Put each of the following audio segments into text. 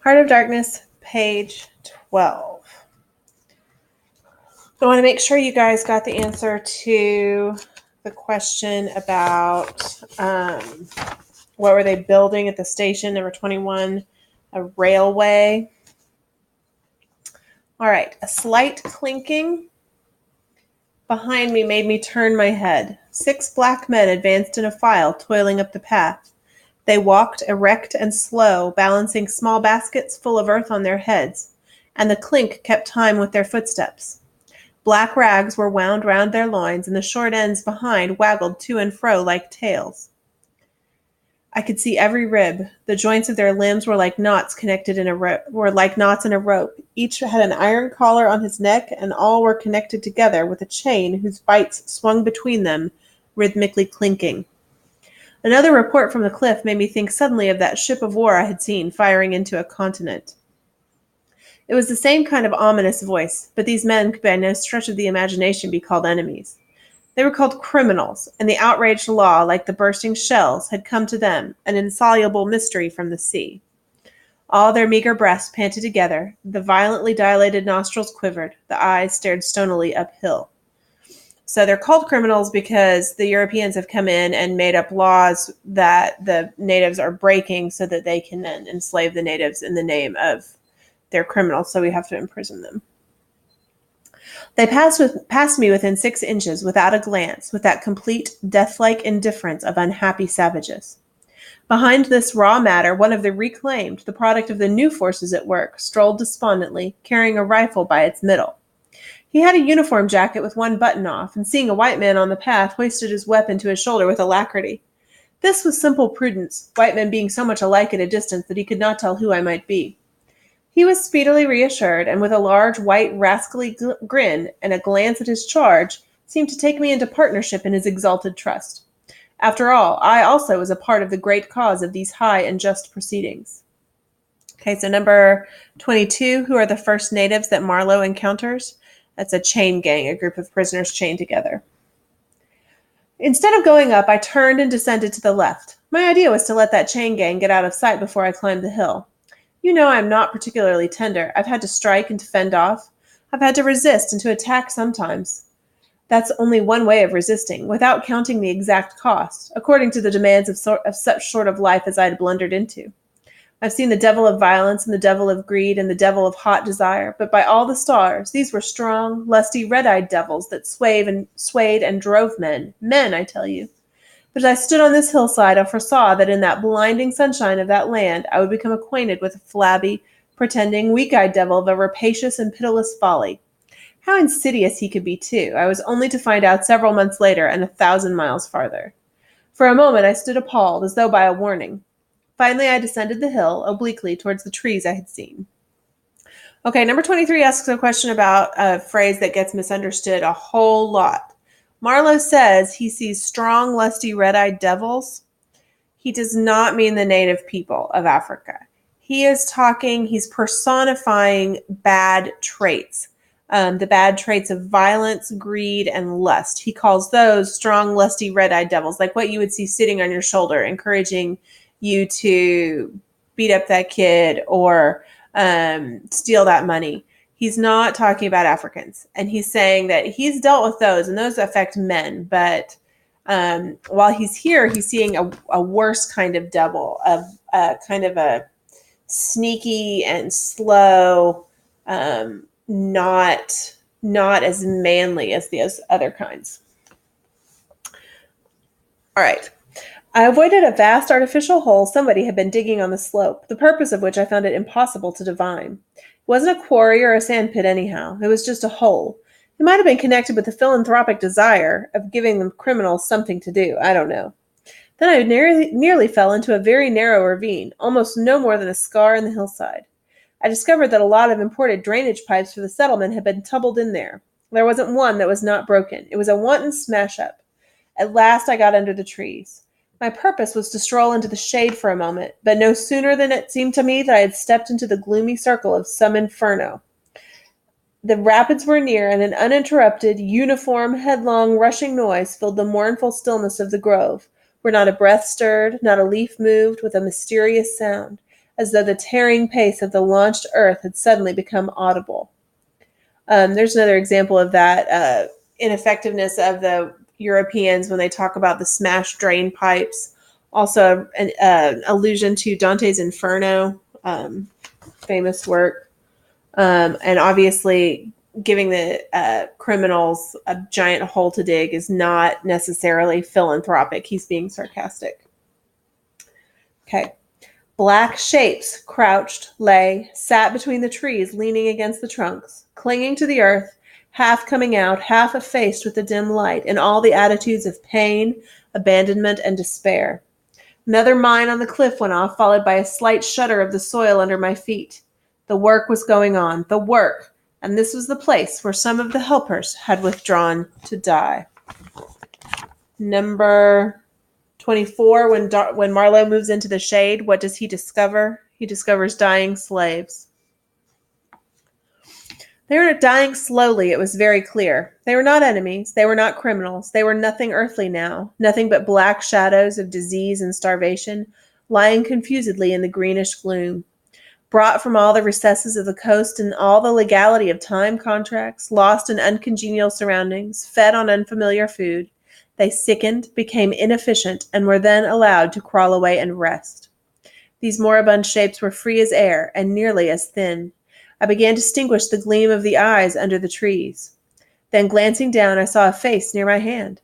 Heart of Darkness, page 12. I want to make sure you guys got the answer to the question about what were they building at the station, number 21, a railway. All right, a slight clinking behind me made me turn my head. 6 black men advanced in a file, toiling up the path. They walked erect and slow, balancing small baskets full of earth on their heads, and the clink kept time with their footsteps. Black rags were wound round their loins, and the short ends behind waggled to and fro like tails. I could see every rib. The joints of their limbs were like knots connected in a knots in a rope. Each had an iron collar on his neck, and all were connected together with a chain whose bights swung between them, rhythmically clinking. Another report from the cliff made me think suddenly of that ship of war I had seen firing into a continent. It was the same kind of ominous voice, but these men could by no stretch of the imagination be called enemies. They were called criminals, and the outraged law, like the bursting shells, had come to them, an insoluble mystery from the sea. All their meager breaths panted together, the violently dilated nostrils quivered, the eyes stared stonily uphill. So they're called criminals because the Europeans have come in and made up laws that the natives are breaking so that they can then enslave the natives in the name of they're criminals, so we have to imprison them. They passed me within 6 inches, without a glance, with that complete, death-like indifference of unhappy savages. Behind this raw matter, one of the reclaimed, the product of the new forces at work, strolled despondently, carrying a rifle by its middle. He had a uniform jacket with one button off, and seeing a white man on the path, hoisted his weapon to his shoulder with alacrity. This was simple prudence, white men being so much alike at a distance that he could not tell who I might be. He was speedily reassured, and with a large, white, rascally grin and a glance at his charge, seemed to take me into partnership in his exalted trust. After all, I also was a part of the great cause of these high and just proceedings. Okay, so number 22, who are the first natives that Marlowe encounters? That's a chain gang, a group of prisoners chained together. Instead of going up, I turned and descended to the left. My idea was to let that chain gang get out of sight before I climbed the hill. You know I'm not particularly tender. I've had to strike and to fend off. I've had to resist and to attack sometimes. That's only one way of resisting, without counting the exact cost, according to the demands of such sort of life as I had blundered into. I've seen the devil of violence and the devil of greed and the devil of hot desire, but by all the stars, these were strong, lusty, red-eyed devils that swayed and drove men, I tell you. But as I stood on this hillside, I foresaw that in that blinding sunshine of that land, I would become acquainted with a flabby, pretending, weak-eyed devil of a rapacious and pitiless folly. How insidious he could be, too, I was only to find out several months later and 1,000 miles farther. For a moment I stood appalled, as though by a warning. Finally, I descended the hill, obliquely, towards the trees I had seen. Okay, number 23 asks a question about a phrase that gets misunderstood a whole lot. Marlowe says he sees strong, lusty, red-eyed devils. He does not mean the native people of Africa. He's personifying bad traits, the bad traits of violence, greed, and lust. He calls those strong, lusty, red-eyed devils, like what you would see sitting on your shoulder, encouraging you to beat up that kid or steal that money. He's not talking about Africans, and he's saying that he's dealt with those, and those affect men. But while he's here, he's seeing a worse kind of devil, kind of a sneaky and slow, not as manly as the other kinds. All right. I avoided a vast artificial hole somebody had been digging on the slope, the purpose of which I found it impossible to divine. It wasn't a quarry or a sandpit anyhow. It was just a hole. It might have been connected with the philanthropic desire of giving the criminals something to do. I don't know. Then I nearly fell into a very narrow ravine, almost no more than a scar in the hillside. I discovered that a lot of imported drainage pipes for the settlement had been tumbled in there. There wasn't one that was not broken. It was a wanton smash-up. At last I got under the trees. My purpose was to stroll into the shade for a moment, but no sooner than it seemed to me that I had stepped into the gloomy circle of some inferno. The rapids were near, and an uninterrupted, uniform, headlong, rushing noise filled the mournful stillness of the grove, where not a breath stirred, not a leaf moved, with a mysterious sound, as though the tearing pace of the launched earth had suddenly become audible. There's another example of that ineffectiveness of the Europeans when they talk about the smashed drain pipes. Also, an allusion to Dante's Inferno, famous work. And obviously, giving the criminals a giant hole to dig is not necessarily philanthropic. He's being sarcastic. Okay. Black shapes crouched, lay, sat between the trees, leaning against the trunks, clinging to the earth, half coming out, half effaced with the dim light, in all the attitudes of pain, abandonment, and despair. Another mine on the cliff went off, followed by a slight shudder of the soil under my feet. The work was going on, the work, and this was the place where some of the helpers had withdrawn to die. Number 24, when Marlowe moves into the shade, what does he discover? He discovers dying slaves. They were dying slowly, it was very clear. They were not enemies. They were not criminals. They were nothing earthly now, nothing but black shadows of disease and starvation, lying confusedly in the greenish gloom. Brought from all the recesses of the coast and all the legality of time contracts, lost in uncongenial surroundings, fed on unfamiliar food, they sickened, became inefficient, and were then allowed to crawl away and rest. These moribund shapes were free as air and nearly as thin. I began to distinguish the gleam of the eyes under the trees. Then, glancing down, I saw a face near my hand.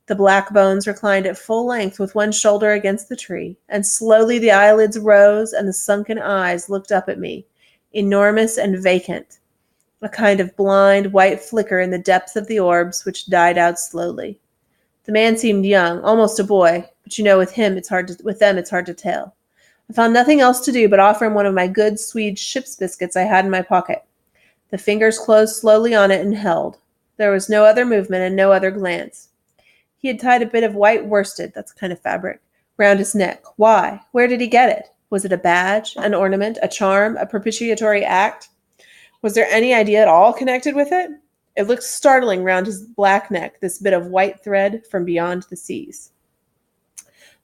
The black bones reclined at full length with one shoulder against the tree, and slowly the eyelids rose and the sunken eyes looked up at me, enormous and vacant, a kind of blind white flicker in the depths of the orbs which died out slowly. The man seemed young, almost a boy, but with them it's hard to tell. I found nothing else to do but offer him one of my good Swede ship's biscuits I had in my pocket. The fingers closed slowly on it and held. There was no other movement and no other glance. He had tied a bit of white worsted, that's a kind of fabric, round his neck. Why? Where did he get it? Was it a badge, an ornament, a charm, a propitiatory act? Was there any idea at all connected with it? It looked startling round his black neck, this bit of white thread from beyond the seas.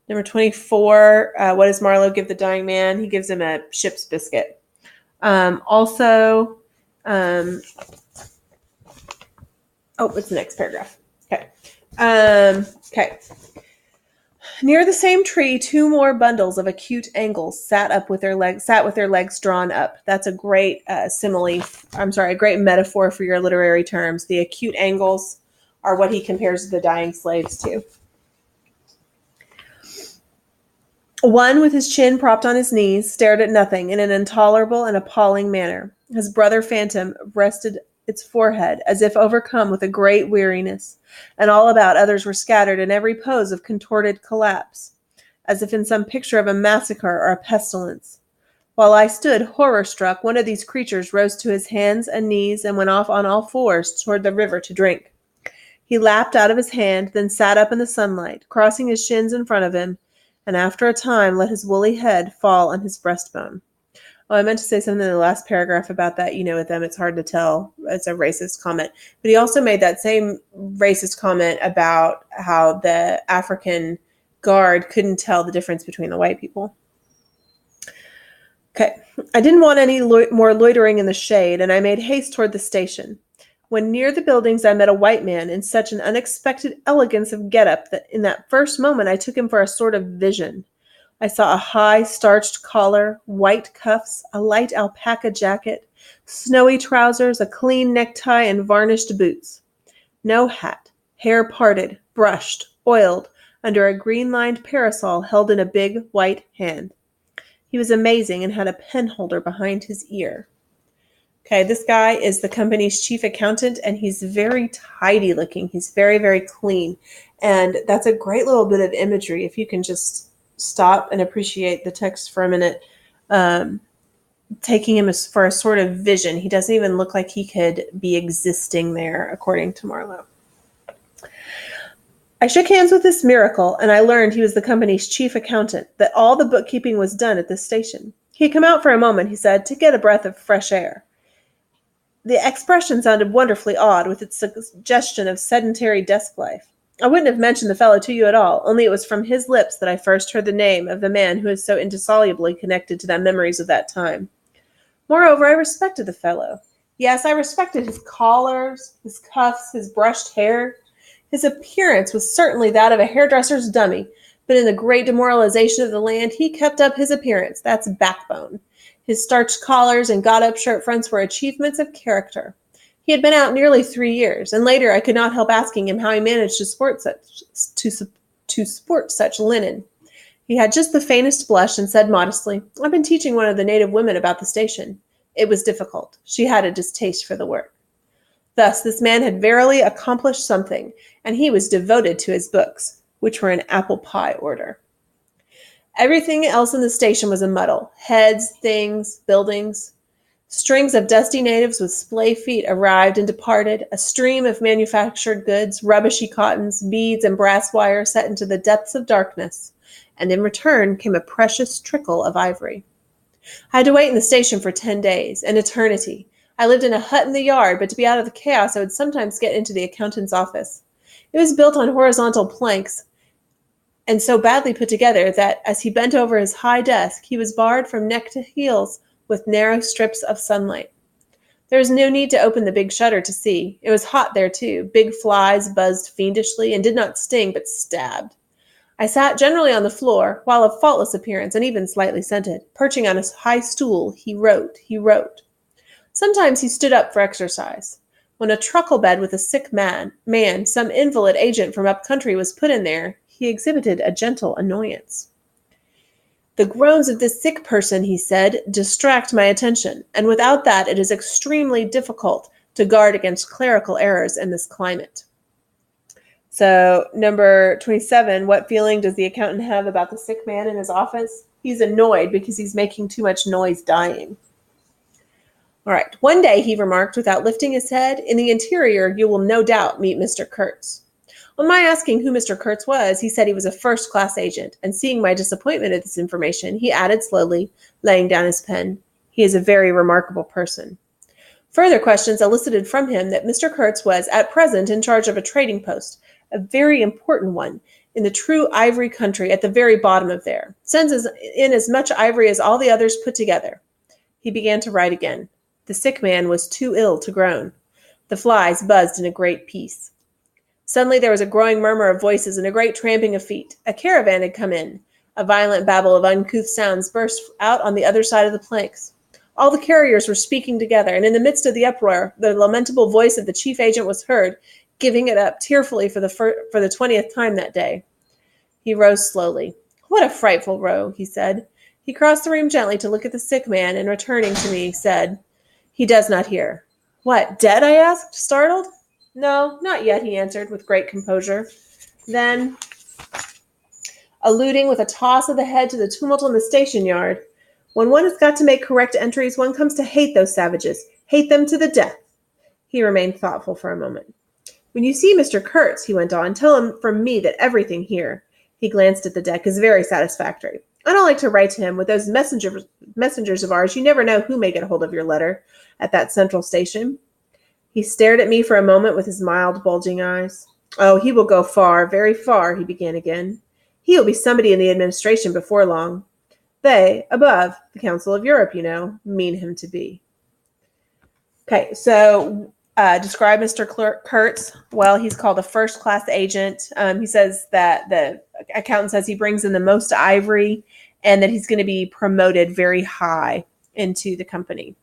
Number 24, what does Marlowe give the dying man? He gives him a ship's biscuit. What's the next paragraph? Okay. Near the same tree, two more bundles of acute angles sat with their legs drawn up. That's a great a great metaphor for your literary terms. The acute angles are what he compares the dying slaves to. One, with his chin propped on his knees, stared at nothing in an intolerable and appalling manner. His brother phantom rested its forehead as if overcome with a great weariness, and all about others were scattered in every pose of contorted collapse, as if in some picture of a massacre or a pestilence. While I stood horror-struck, one of these creatures rose to his hands and knees and went off on all fours toward the river to drink. He lapped out of his hand, then sat up in the sunlight, crossing his shins in front of him, and after a time let his woolly head fall on his breastbone. Oh, I meant to say something in the last paragraph about that, with them it's hard to tell. It's a racist comment. But he also made that same racist comment about how the African guard couldn't tell the difference between the white people. Okay. I didn't want any more loitering in the shade, and I made haste toward the station. When near the buildings, I met a white man in such an unexpected elegance of get-up that in that first moment I took him for a sort of vision. I saw a high, starched collar, white cuffs, a light alpaca jacket, snowy trousers, a clean necktie, and varnished boots. No hat, hair parted, brushed, oiled, under a green-lined parasol held in a big white hand. He was amazing and had a penholder behind his ear. Okay, this guy is the company's chief accountant, and he's very tidy looking. He's very, very clean. And that's a great little bit of imagery. If you can just stop and appreciate the text for a minute, taking him for a sort of vision. He doesn't even look like he could be existing there, according to Marlowe. I shook hands with this miracle, and I learned he was the company's chief accountant, that all the bookkeeping was done at this station. He had come out for a moment, he said, to get a breath of fresh air. The expression sounded wonderfully odd, with its suggestion of sedentary desk life. I wouldn't have mentioned the fellow to you at all, only it was from his lips that I first heard the name of the man who is so indissolubly connected to the memories of that time. Moreover, I respected the fellow. Yes, I respected his collars, his cuffs, his brushed hair. His appearance was certainly that of a hairdresser's dummy, but in the great demoralization of the land, he kept up his appearance. That's backbone. His starched collars and got-up shirt fronts were achievements of character. He had been out nearly 3 years, and later I could not help asking him how he managed to sport such linen. He had just the faintest blush and said modestly, "I've been teaching one of the native women about the station. It was difficult. She had a distaste for the work." Thus, this man had verily accomplished something, and he was devoted to his books, which were in apple pie order. Everything else in the station was a muddle. Heads, things, buildings. Strings of dusty natives with splay feet arrived and departed, a stream of manufactured goods, rubbishy cottons, beads, and brass wire set into the depths of darkness, and in return came a precious trickle of ivory. I had to wait in the station for 10 days, an eternity. I lived in a hut in the yard, but to be out of the chaos, I would sometimes get into the accountant's office. It was built on horizontal planks, and so badly put together that, as he bent over his high desk, he was barred from neck to heels with narrow strips of sunlight. There was no need to open the big shutter to see. It was hot there, too. Big flies buzzed fiendishly and did not sting, but stabbed. I sat generally on the floor, while of faultless appearance and even slightly scented. Perching on a high stool, he wrote. Sometimes he stood up for exercise. When a truckle bed with a sick man, some invalid agent from up country, was put in there, he exhibited a gentle annoyance. "The groans of this sick person," he said, "distract my attention, and without that it is extremely difficult to guard against clerical errors in this climate." So, number 27, what feeling does the accountant have about the sick man in his office? He's annoyed because he's making too much noise dying. All right. "One day," he remarked without lifting his head, "in the interior you will no doubt meet Mr. Kurtz." On my asking who Mr. Kurtz was, he said he was a first-class agent, and seeing my disappointment at this information, he added slowly, laying down his pen, "He is a very remarkable person." Further questions elicited from him that Mr. Kurtz was at present in charge of a trading post, a very important one, in the true ivory country at the very bottom of there. Sends in as much ivory as all the others put together. He began to write again. The sick man was too ill to groan. The flies buzzed in a great peace. Suddenly there was a growing murmur of voices and a great tramping of feet. A caravan had come in. A violent babble of uncouth sounds burst out on the other side of the planks. All the carriers were speaking together, and in the midst of the uproar, the lamentable voice of the chief agent was heard, giving it up tearfully for the 20th time that day. He rose slowly. "What a frightful row," he said. He crossed the room gently to look at the sick man, and returning to me, said, "He does not hear." "What, dead?" I asked, startled. "No, not yet," he answered with great composure. Then, alluding with a toss of the head to the tumult in the station yard, "When one has got to make correct entries, one comes to hate those savages, hate them to the death." He remained thoughtful for a moment. "When you see Mr. Kurtz," he went on, "tell him from me that everything here," he glanced at the deck, "is very satisfactory. I don't like to write to him. With those messengers of ours, you never know who may get hold of your letter at that central station." He stared at me for a moment with his mild, bulging eyes. "Oh, he will go far, very far," he began again. "He will be somebody in the administration before long. They, above, the Council of Europe, you know, mean him to be." Okay, so describe Mr. Kurtz. Well, he's called a first-class agent. He says that the accountant says he brings in the most ivory and that he's going to be promoted very high into the company.